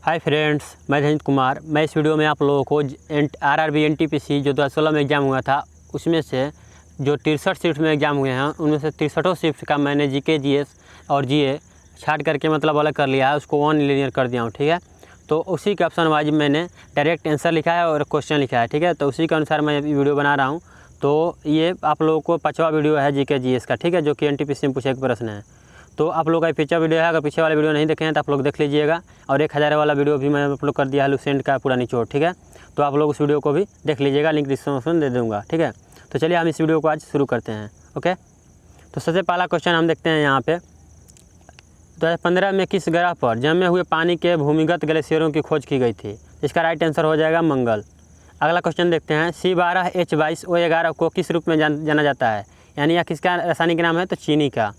Hi friends, मैं धीरेन्द्र कुमार। मैं इस वीडियो में आप लोगों को आरआरबी एनटीपीसी जो 2016 में एग्ज़ाम हुआ था उसमें से जो 63 शिफ्ट में एग्ज़ाम हुए हैं उनमें से 63 शिफ्ट का मैंने जीके जीएस और जीए छाट करके मतलब अलग कर लिया है, उसको वन लीनियर कर दिया हूँ। ठीक है, तो उसी के ऑप्शन वाइज मैंने डायरेक्ट आंसर लिखा है और क्वेश्चन लिखा है। ठीक है, तो उसी के अनुसार मैं वीडियो बना रहा हूँ। तो ये आप लोगों को 5वां वीडियो है जीके जीएस का। ठीक है, जो कि एनटीपीसी में पूछे एक प्रश्न है। तो आप लोग का पिछला वीडियो है, अगर पीछे वाला वीडियो नहीं देखे हैं तो आप लोग देख लीजिएगा। और 1000 वाला वीडियो भी मैं अपलोड कर दिया है लुसेंट का पूरा निचोड़। ठीक है, तो आप लोग उस वीडियो को भी देख लीजिएगा, लिंक डिस्क्रिप्शन में दे दूँगा। ठीक है, तो चलिए हम इस वीडियो को आज शुरू करते हैं। ओके, तो सबसे पहला क्वेश्चन हम देखते हैं यहाँ पे 2015 में किस ग्रह पर जमे हुए पानी के भूमिगत ग्लेशियरों की खोज की गई थी? इसका राइट आंसर हो जाएगा मंगल। अगला क्वेश्चन देखते हैं C12H22O11 को किस रूप में जाना जाता है, यानी यह किसका रासायनिक नाम है? तो चीनी का।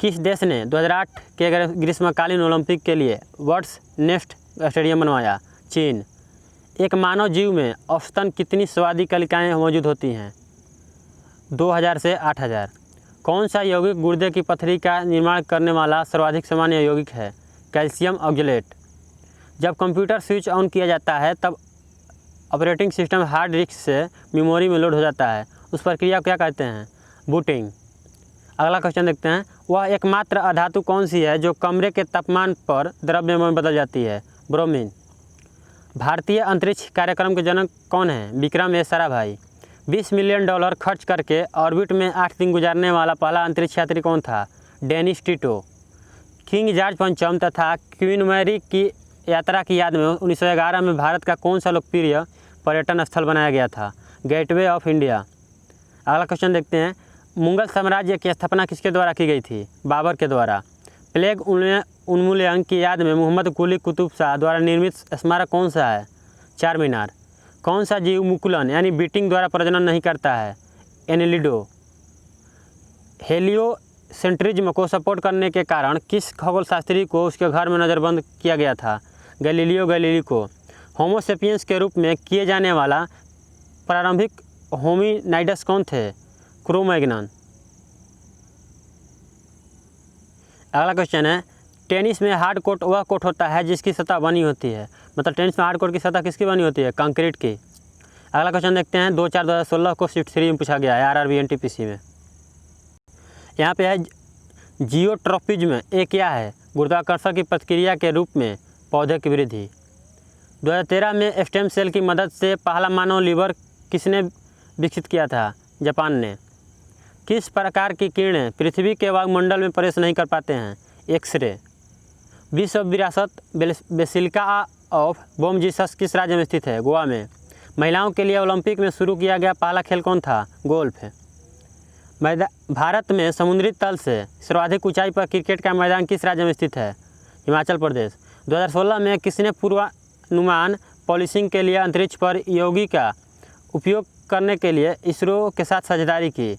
किस देश ने 2008 के ग्रीष्मकालीन ओलंपिक के लिए वर्ल्ड्स नेक्स्ट स्टेडियम बनवाया? चीन। एक मानव जीव में औसतन कितनी स्वादी कलिकाएँ मौजूद होती हैं? 2000 से 8000। कौन सा यौगिक गुर्दे की पथरी का निर्माण करने वाला सर्वाधिक सामान्य यौगिक है? Calcium oxalate. जब कंप्यूटर स्विच ऑन किया जाता है तब ऑपरेटिंग सिस्टम हार्ड डिस्क से मेमोरी में लोड हो जाता है, उस प्रक्रिया को क्या कहते हैं? बूटिंग। अगला क्वेश्चन देखते हैं, वह एकमात्र अधातु कौन सी है जो कमरे के तापमान पर द्रव्य में बदल जाती है? ब्रोमीन। भारतीय अंतरिक्ष कार्यक्रम के जनक कौन है? विक्रम ए साराभाई। $20 मिलियन खर्च करके ऑर्बिट में 8 दिन गुजारने वाला पहला अंतरिक्ष यात्री कौन था? Dennis Tito. किंग जॉर्ज पंचम तथा क्वीन मैरी की यात्रा की याद में 1911 में भारत का कौन सा लोकप्रिय पर्यटन स्थल बनाया गया था? Gateway of India. अगला क्वेश्चन देखते हैं, मुगल साम्राज्य की स्थापना किसके द्वारा की गई थी? बाबर के द्वारा। प्लेग उन्मूलन की याद में मोहम्मद कुली कुतुब शाह द्वारा निर्मित स्मारक कौन सा है? चार मीनार। कौन सा जीव मुकुलन यानी बीटिंग द्वारा प्रजनन नहीं करता है? एनिलिडो। हेलियोसेंट्रिज्म को सपोर्ट करने के कारण किस खगोलशास्त्री को उसके घर में नज़रबंद किया गया था? गैलीलियो गैलीली को। होमो सेपियंस के रूप में किए जाने वाला प्रारंभिक होमिनाइडस कौन थे? क्रो-मैग्नन। अगला क्वेश्चन है, टेनिस में हार्ड कोर्ट वह कोर्ट होता है जिसकी सतह बनी होती है, मतलब टेनिस में हार्ड कोर्ट की सतह किसकी बनी होती है? कंक्रीट की। अगला क्वेश्चन देखते हैं, 2/4/2016 को शिफ्ट 3 में पूछा गया है आरआरबी एनटीपीसी में। यहाँ पे है जियोट्रोपिज्म, ये क्या है? गुरुत्वाकर्षण की प्रतिक्रिया के रूप में पौधे की वृद्धि। 2013 में स्टेम सेल की मदद से पहला मानव लीवर किसने विकसित किया था? जापान ने। किस प्रकार की किरणें पृथ्वी के वायुमंडल में प्रवेश नहीं कर पाते हैं? एक्सरे। विश्व विरासत बेसिलिका ऑफ बॉम जीसस किस राज्य में स्थित है? गोवा में। महिलाओं के लिए ओलंपिक में शुरू किया गया पहला खेल कौन था? गोल्फ। भारत में समुद्री तल से सर्वाधिक ऊंचाई पर क्रिकेट का मैदान किस राज्य में स्थित है? हिमाचल प्रदेश। 2016 में किसने पूर्वानुमान पॉलिसिंग के लिए अंतरिक्ष पर योगी का उपयोग करने के लिए इसरो के साथ साझेदारी की?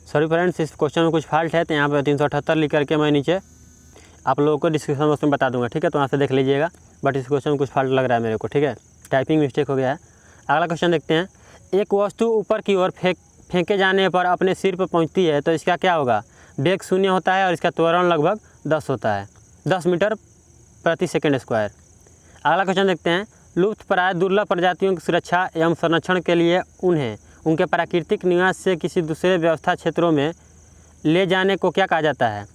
सॉरी फ्रेंड्स, इस क्वेश्चन में कुछ फॉल्ट है तो यहाँ पर 378 लिख करके मैं नीचे आप लोगों को डिस्क्रिप्शन बॉक्स में बता दूंगा। ठीक है, तो वहाँ से देख लीजिएगा, बट इस क्वेश्चन में कुछ फॉल्ट लग रहा है मेरे को। ठीक है, टाइपिंग मिस्टेक हो गया है। अगला क्वेश्चन देखते हैं, एक वस्तु ऊपर की ओर फेंके जाने पर अपने सिर पर पहुँचती है तो इसका क्या होगा? वेग 0 होता है और इसका त्वरण लगभग 10 होता है, 10 मीटर प्रति सेकेंड स्क्वायर। अगला क्वेश्चन देखते हैं, लुप्तप्राय दुर्लभ प्रजातियों की सुरक्षा एवं संरक्षण के लिए उन्हें उनके प्राकृतिक निवास से किसी दूसरे व्यवस्था क्षेत्रों में ले जाने को क्या कहा जाता है?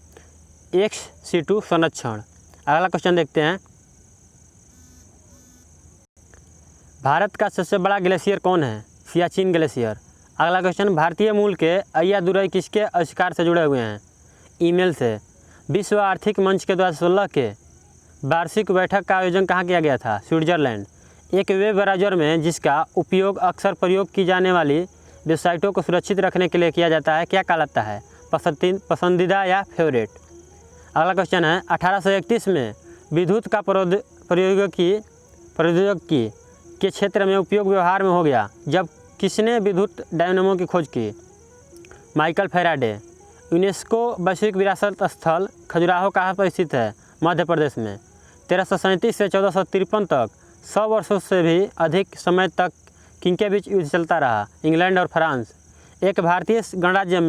एक्स सिटू संरक्षण। अगला क्वेश्चन देखते हैं, भारत का सबसे बड़ा ग्लेशियर कौन है? सियाचिन ग्लेशियर। अगला क्वेश्चन, भारतीय मूल के अय्यादुरई किसके आविष्कार से जुड़े हुए हैं? ईमेल से। विश्व आर्थिक मंच के 2016 के वार्षिक बैठक का आयोजन कहाँ किया गया था? स्विट्जरलैंड। एक वेब ब्राउज़र में जिसका उपयोग अक्सर प्रयोग की जाने वाली वेबसाइटों को सुरक्षित रखने के लिए किया जाता है, क्या कहलाता है? पसंदीदा या फेवरेट। अगला क्वेश्चन है, 1831 में विद्युत का प्रौद्योगिकी के क्षेत्र में उपयोग व्यवहार में हो गया जब किसने विद्युत डायनेमो की खोज की? Michael Faraday. यूनेस्को वैश्विक विरासत स्थल खजुराहो कहाँ पर स्थित है? मध्य प्रदेश में। 1337 से 1453 तक 100 वर्षों से भी अधिक समय तक किनके बीच युद्ध चलता रहा? इंग्लैंड और फ्रांस। एक भारतीय गणराज्य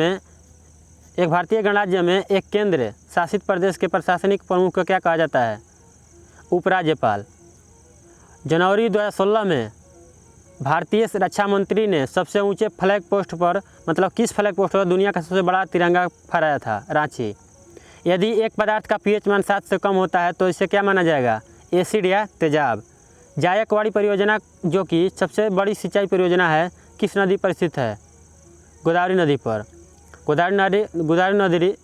में एक केंद्र शासित प्रदेश के प्रशासनिक प्रमुख को क्या कहा जाता है? उपराज्यपाल। जनवरी 2016 में भारतीय रक्षा मंत्री ने सबसे ऊंचे फ्लैग पोस्ट पर, मतलब किस फ्लैग पोस्ट पर दुनिया का सबसे बड़ा तिरंगा फहराया था? रांची। यदि एक पदार्थ का पीएच मान 7 से कम होता है तो इसे क्या माना जाएगा? एसिड या तेजाब। जायकवाड़ी परियोजना जो कि सबसे बड़ी सिंचाई परियोजना है, किस नदी पर स्थित है? गोदावरी नदी पर। गोदावरी नदी।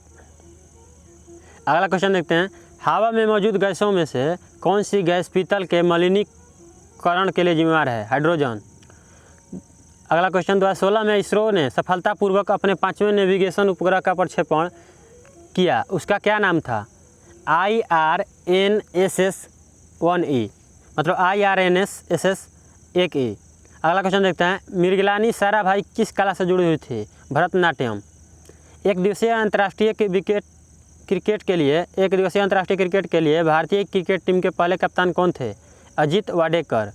अगला क्वेश्चन देखते हैं, हवा में मौजूद गैसों में से कौन सी गैस पीतल के मलिनीकरण के लिए जिम्मेदार है? हाइड्रोजन। अगला क्वेश्चन, 2016 में इसरो ने सफलतापूर्वक अपने 5वें नेविगेशन उपग्रह का प्रक्षेपण किया, उसका क्या नाम था? IRNSS-1E, मतलब IRNSS-1E। अगला क्वेश्चन देखते हैं, मृगलानी साराभाई किस कला से जुड़ी हुई थी? भरतनाट्यम। एक दिवसीय अंतर्राष्ट्रीय क्रिकेट के लिए भारतीय क्रिकेट टीम के पहले कप्तान कौन थे? अजीत वाडेकर।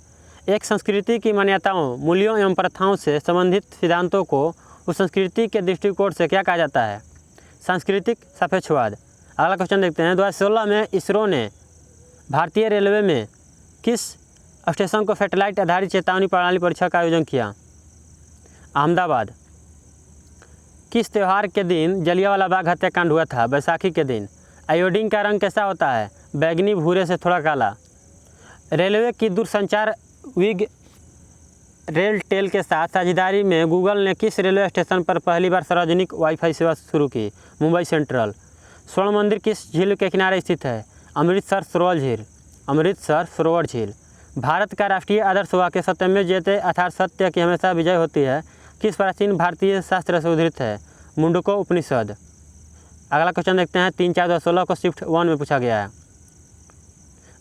एक संस्कृति की मान्यताओं, मूल्यों एवं प्रथाओं से संबंधित सिद्धांतों को उस संस्कृति के दृष्टिकोण से क्या कहा जाता है? सांस्कृतिक सापेक्षवाद। अगला क्वेश्चन देखते हैं, 2016 में इसरो ने भारतीय रेलवे में किस स्टेशन को सैटेलाइट आधारित चेतावनी प्रणाली परीक्षा का आयोजन किया? अहमदाबाद। किस त्यौहार के दिन जलियांवाला बाग हत्याकांड हुआ था? बैसाखी के दिन। आयोडीन का रंग कैसा होता है? बैंगनी भूरे से थोड़ा काला। रेलवे की दूरसंचार विग रेलटेल के साथ साझेदारी में गूगल ने किस रेलवे स्टेशन पर पहली बार सार्वजनिक वाईफाई सेवा शुरू की? मुंबई सेंट्रल। स्वर्ण मंदिर किस झील के किनारे स्थित है? अमृतसर सरोवर झील। भारत का राष्ट्रीय आदर्श वाक्य सत्यमेव जयते अर्थात सत्य की हमेशा विजय होती है किस प्राचीन भारतीय शास्त्र से उद्धृत है? मुंडको उपनिषद। अगला क्वेश्चन देखते हैं, 3/4/2016 को शिफ्ट 1 में पूछा गया है।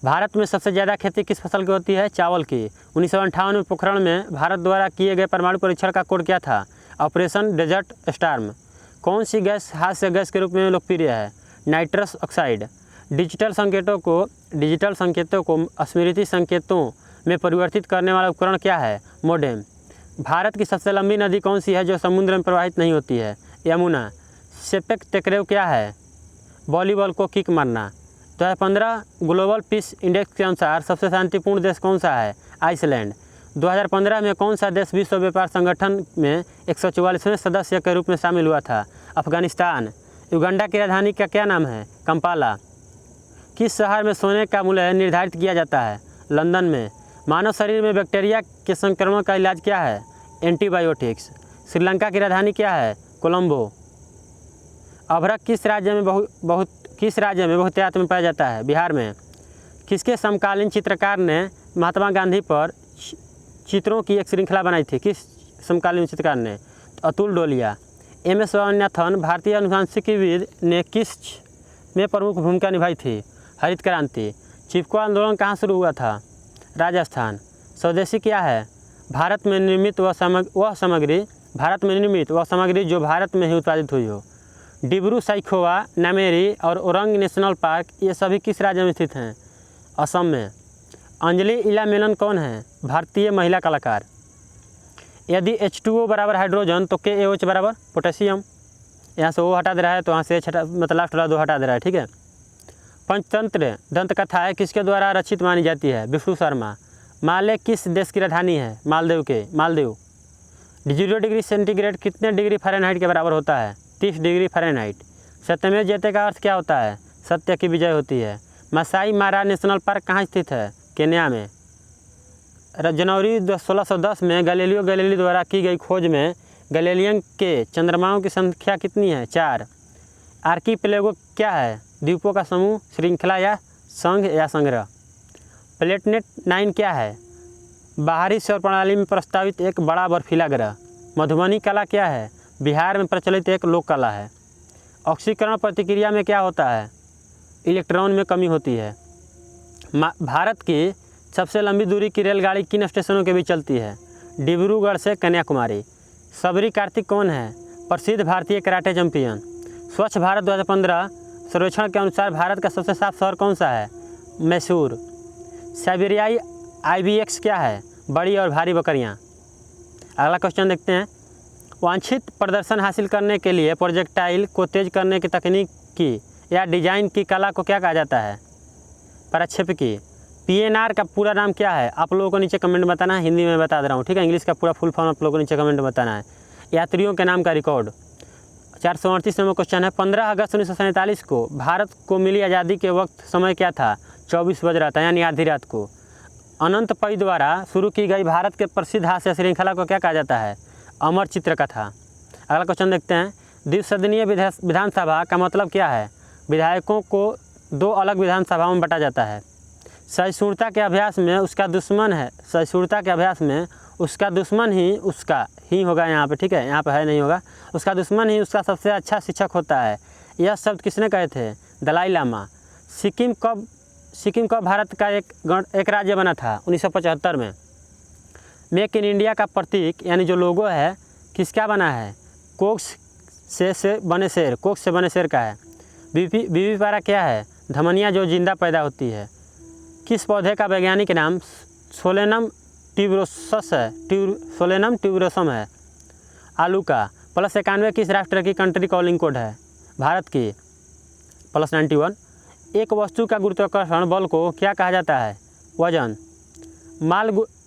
भारत में सबसे ज़्यादा खेती किस फसल की होती है? चावल की। 1958 में पोखरण में भारत द्वारा किए गए परमाणु परीक्षण का कोड क्या था? Operation desert storm. कौन सी गैस हास्य गैस के रूप में लोकप्रिय है? Nitrous oxide. डिजिटल संकेतों को स्मृति संकेतों में परिवर्तित करने वाला उपकरण क्या है? मोडेम। भारत की सबसे लंबी नदी कौन सी है जो समुद्र में प्रवाहित नहीं होती है? यमुना। सेपेक टकरेव क्या है? वॉलीबॉल को किक मारना। 2015 ग्लोबल पीस इंडेक्स के अनुसार सबसे शांतिपूर्ण देश कौन सा है? आइसलैंड। 2015 में कौन सा देश विश्व व्यापार संगठन में 144वें सदस्य के रूप में शामिल हुआ था? अफगानिस्तान। युगांडा की राजधानी का क्या नाम है? कंपाला। किस शहर में सोने का मूल्य निर्धारित किया जाता है? लंदन में। मानव शरीर में बैक्टीरिया के संक्रमण का इलाज क्या है? एंटीबायोटिक्स। श्रीलंका की राजधानी क्या है? कोलंबो। अभ्रक किस राज्य में बहुतायत में पाया जाता है? बिहार में। किसके समकालीन चित्रकार ने महात्मा गांधी पर चित्रों की एक श्रृंखला बनाई थी? किस समकालीन चित्रकार ने? अतुल डोलिया। MS स्वामीनाथन भारतीय अनुवांशिकीविद ने किस में प्रमुख भूमिका निभाई थी? हरित क्रांति। चिपको आंदोलन कहाँ शुरू हुआ था? राजस्थान। स्वदेशी क्या है? भारत में निर्मित वह सामग्री जो भारत में ही उत्पादित हुई हो। डिब्रू साइखोवा, नामेरी और ओरंग नेशनल पार्क ये सभी किस राज्य में स्थित हैं? असम में। अंजलि इला मेनन कौन है? भारतीय महिला कलाकार। यदि H2O बराबर हाइड्रोजन तो KaOH बराबर पोटेशियम। यहाँ से O हटा दे रहा है तो यहाँ से मतलब लास्ट वाला 2 हटा दे रहा है, ठीक है। पंचतंत्र दंत कथा है किसके द्वारा रचित मानी जाती है? विष्णु शर्मा। माले किस देश की राजधानी है? मालदीव। 0 डिग्री सेंटीग्रेड कितने डिग्री फ़ारेनहाइट के बराबर होता है? 30 डिग्री फ़ारेनहाइट। सत्यमेव जयते का अर्थ क्या होता है? सत्य की विजय होती है। मासाई मारा नेशनल पार्क कहाँ स्थित है? केन्या में। जनवरी 1610 में गैलीलियो गैलीली द्वारा की गई खोज में गैलीलियन के चंद्रमाओं की संख्या कितनी है? 4। आर्कीपेलागो क्या है? द्वीपों का समूह, श्रृंखला या संघ या संग्रह। प्लेटनेट 9 क्या है? बाहरी सौर प्रणाली में प्रस्तावित एक बड़ा बर्फीला ग्रह। मधुबनी कला क्या है? बिहार में प्रचलित एक लोक कला है। ऑक्सीकरण प्रतिक्रिया में क्या होता है? इलेक्ट्रॉन में कमी होती है। भारत की सबसे लंबी दूरी की रेलगाड़ी किन स्टेशनों के बीच चलती है? डिब्रूगढ़ से कन्याकुमारी। सबरी कार्तिक कौन है? प्रसिद्ध भारतीय कराटे चैंपियन। स्वच्छ भारत 2015 सर्वेक्षण के अनुसार भारत का सबसे साफ शहर कौन सा है? मैसूर। साइबेरियाई IBX क्या है? बड़ी और भारी बकरियाँ। अगला क्वेश्चन देखते हैं, वांछित प्रदर्शन हासिल करने के लिए प्रोजेक्टाइल को तेज करने की तकनीक की या डिजाइन की कला को क्या कहा जाता है? प्रक्षेपकी। PNR का पूरा नाम क्या है आप लोगों को नीचे कमेंट में बताना है, हिंदी में बता दे रहा हूँ, ठीक है। इंग्लिश का पूरा फुल फॉर्म आप लोगों को नीचे कमेंट में बताना है। यात्रियों के नाम का रिकॉर्ड। 438 नंबर क्वेश्चन है, 15 अगस्त 1947 को भारत को मिली आज़ादी के वक्त समय क्या था? 24 बज रहा था, यानी आधी रात को। अनंत पै द्वारा शुरू की गई भारत के प्रसिद्ध हास्य श्रृंखला को क्या कहा जाता है? अमर चित्र कथा। अगला क्वेश्चन देखते हैं, द्विसदनीय विधानसभा का मतलब क्या है? विधायकों को 2 अलग विधानसभाओं में बांटा जाता है। सहिष्णुता के अभ्यास में उसका दुश्मन है, सहिष्णुता के अभ्यास में उसका दुश्मन ही उसका ही होगा यहाँ पे, ठीक है, यहाँ पे है नहीं होगा। उसका दुश्मन ही उसका सबसे अच्छा शिक्षक होता है। यह शब्द किसने कहे थे? दलाई लामा। सिक्किम कब भारत का एक राज्य बना था? 1975 में। मेक इन इंडिया का प्रतीक यानी जो लोगो है किसका बना है? कोक्स से बने शेर, कोक्स से बने शेर का है। बीवी पारा क्या है? धमनिया जो जिंदा पैदा होती है। किस पौधे का वैज्ञानिक नाम सोलेनम ट्यूबरोसस है? सोलेनम ट्यूबरोसम है। आलू का। +91 किस राष्ट्र की कंट्री कॉलिंग कोड है? भारत की। +91। एक वस्तु का गुरुत्वाकर्षण बल को क्या कहा जाता है? वजन।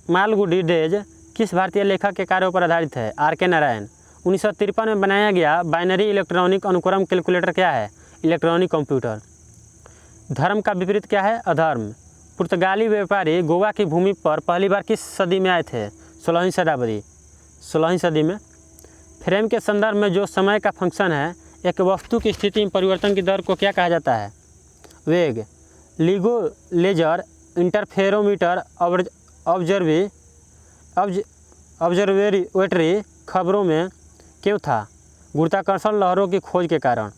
मालगुडी डेज किस भारतीय लेखक के कार्यों पर आधारित है? R.K. नारायण। 1953 में बनाया गया बाइनरी इलेक्ट्रॉनिक अनुक्रम कैलकुलेटर क्या है? Electronic computer. धर्म का विपरीत क्या है? अधर्म। पुर्तगाली व्यापारी गोवा की भूमि पर पहली बार किस सदी में आए थे? 16वीं सदी में। फ्रेम के संदर्भ में जो समय का फंक्शन है, एक वस्तु की स्थिति में परिवर्तन की दर को क्या कहा जाता है? वेग। लिगो लेजर इंटरफेरोमीटर ऑब्जर्वेटरी खबरों में क्यों था? गुरुत्वाकर्षण लहरों की खोज के कारण।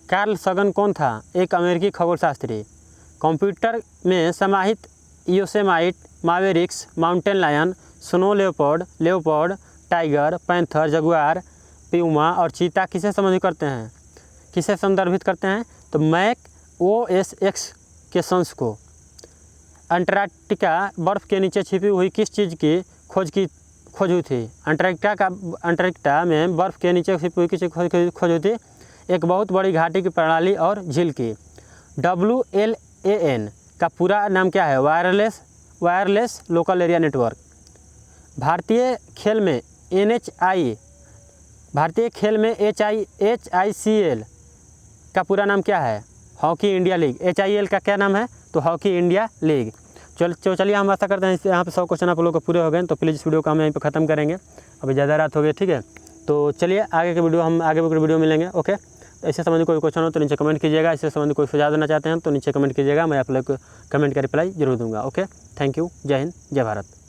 कार्ल सगन कौन था? एक अमेरिकी खगोलशास्त्री। कंप्यूटर में समाहित Yosemite, Mavericks, Mountain Lion, Snow Leopard, Tiger, Panther, Jaguar, Puma और चीता किसे संदर्भित करते हैं? तो मैक OSX के शंस को। अंटार्कटिका बर्फ़ के नीचे छिपी हुई किस चीज़ की खोज हुई थी? अंटार्कटिका में बर्फ़ के नीचे छिपी हुई किस खोज हुई थी? एक बहुत बड़ी घाटी की प्रणाली और झील की। WLAN का पूरा नाम क्या है? Wireless local area network. भारतीय खेल में HICL का पूरा नाम क्या है? Hockey India league. HIL का क्या नाम है? तो हॉकी इंडिया लीग। चलिए हम आशा करते हैं यहाँ पे 100 क्वेश्चन आप लोगों को पूरे हो गए। तो प्लीज़ इस वीडियो को हम यहीं पे ख़त्म करेंगे, अभी ज़्यादा रात हो गई, ठीक है। तो चलिए आगे के वीडियो मिलेंगे, ओके। इससे संबंधित कोई क्वेश्चन हो तो नीचे कमेंट कीजिएगा। इससे संबंधित कोई सुझाव देना चाहते हैं तो नीचे कमेंट कीजिएगा, मैं आप लोग को कमेंट का रिप्लाई जरूर दूंगा, ओके। Thank you. जय हिंद, जय भारत।